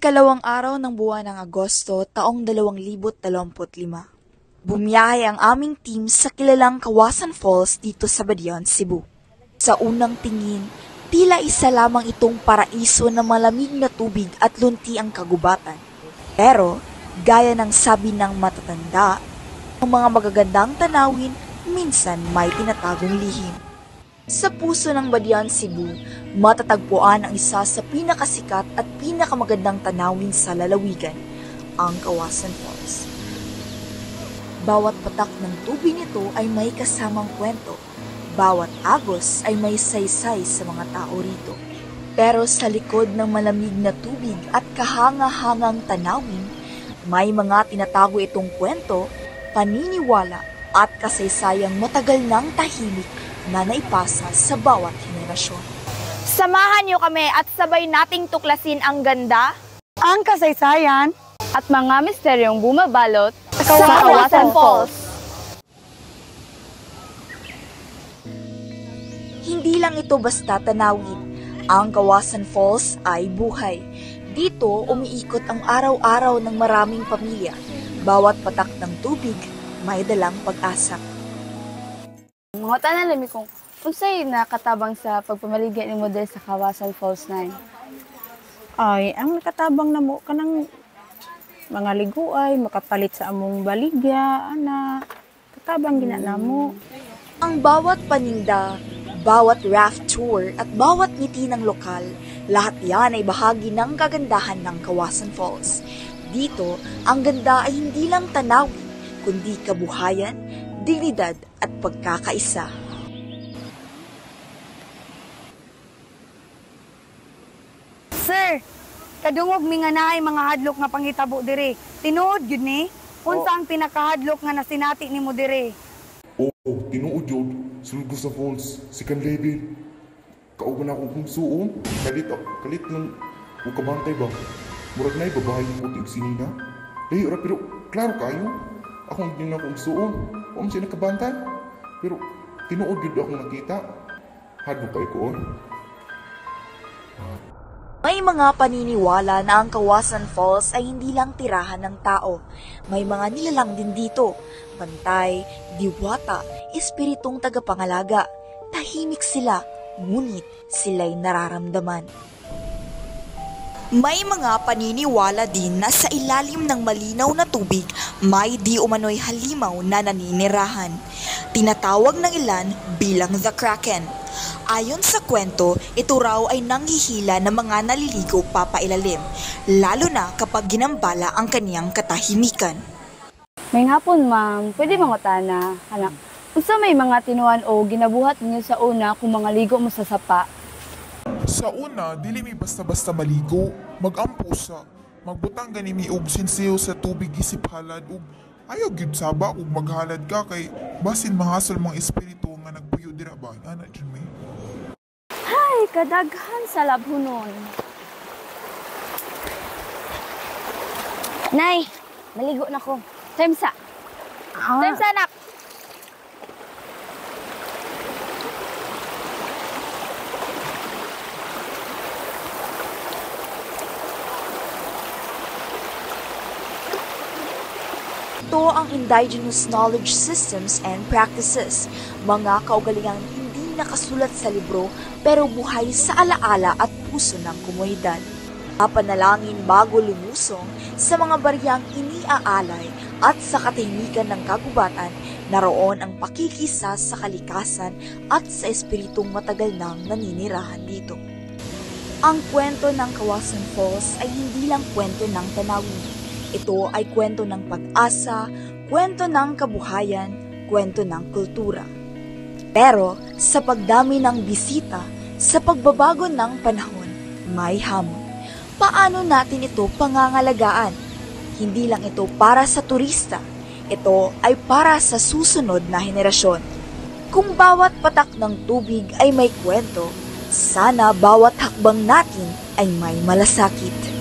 Ikalawang araw ng buwan ng Agosto taong 2025. Bumiyahe ang aming team sa kilalang Kawasan Falls dito sa Badian, Cebu. Sa unang tingin, tila isa lamang itong paraiso na malamig na tubig at lunti ang kagubatan. Pero, gaya ng sabi ng matatanda, ang mga magagandang tanawin minsan may tinatagong lihim. Sa puso ng Badian, Cebu, matatagpuan ang isa sa pinakasikat at pinakamagandang tanawin sa lalawigan, ang Kawasan Falls. Bawat patak ng tubig nito ay may kasamang kwento. Bawat agos ay may saysay sa mga tao rito. Pero sa likod ng malamig na tubig at kahanga-hangang tanawin, may mga tinatago itong kwento, paniniwala at kasaysayang matagal ng tahimik na naipasa sa bawat henerasyon. Samahan niyo kami at sabay nating tuklasin ang ganda, ang kasaysayan, at mga misteryong bumabalot sa Kawasan Falls. Hindi lang ito basta tanawin. Ang Kawasan Falls ay buhay. Dito umiikot ang araw-araw ng maraming pamilya. Bawat patak ng tubig may dalang pag-asa. Mga tanan namin kung unsay nakatabang sa pagpamaligya ni model sa Kawasan Falls 9. Ay, ang nakatabang na mo kanang mga liguay, makapalit sa among baligya, ana, katabang ginana mo. Ang bawat paninda, bawat raft tour at bawat ngiti ng lokal, lahat yan ay bahagi ng kagandahan ng Kawasan Falls. Dito, ang ganda ay hindi lang tanawin, kundi kabuhayan, dignidad at pagkakaisa. Sir, kadungog mi nga naay mga hadlok nga panghitabo dire. Tinuod gyud ni? Unsa ang pinakahadlok nga nasinati nimo dire? Oo, tinuod yun. Sulgo sa falls, second level. Kauban ako kung suon. Kalit lang kung kabantay ba. Murag na'y babae yung puting sinina. Lahi, pero klaro kayo. Ako hindi na kung suon. Huwag siya nakabantay. Pero tinuod yun ako nakita. Hadlok kayo ko. May mga paniniwala na ang Kawasan Falls ay hindi lang tirahan ng tao. May mga nilalang din dito. Bantay, diwata, espiritong tagapangalaga. Tahimik sila, ngunit sila'y nararamdaman. May mga paniniwala din na sa ilalim ng malinaw na tubig, may di umano'y halimaw na naninirahan. Tinatawag ng ilan bilang The Kraken. Ayon sa kwento, ito raw ay nanghihila ng mga naliligo papailalim, lalo na kapag ginambala ang kaniyang katahimikan. May hapon, ma'am, pwede mangutana, anak. Unsa may mga tinuan o ginabuhat ninyo sa una kung mga ligo mo sa sapa? Sa una, dili mi basta-basta maligo, mag-ampusa, magbutang gani mi og sinsiyo sa tubig isip halad ug ayaw gyud saba ug maghalad ka kay basin mahasol mga espiritu nga nagpuyo dira ba ana jud mi. Ay, kadaghan sa labhunon. Nay, maligo na ko. Temsa. Temsa, anak. Ito ang indigenous knowledge systems and practices, mga kaugalingang hindi nakasulat sa libro pero buhay sa alaala at puso ng komunidad. Panalangin bago lumusong sa mga bariyang iniaalay at sa katahimikan ng kagubatan, naroon ang pakikisa sa kalikasan at sa espiritong matagal nang naninirahan dito. Ang kwento ng Kawasan Falls ay hindi lang kwento ng tanawin. Ito ay kwento ng pag-asa, kwento ng kabuhayan, kwento ng kultura. Pero sa pagdami ng bisita, sa pagbabago ng panahon, may hamon. Paano natin ito pangangalagaan? Hindi lang ito para sa turista, ito ay para sa susunod na henerasyon. Kung bawat patak ng tubig ay may kwento, sana bawat hakbang natin ay may malasakit.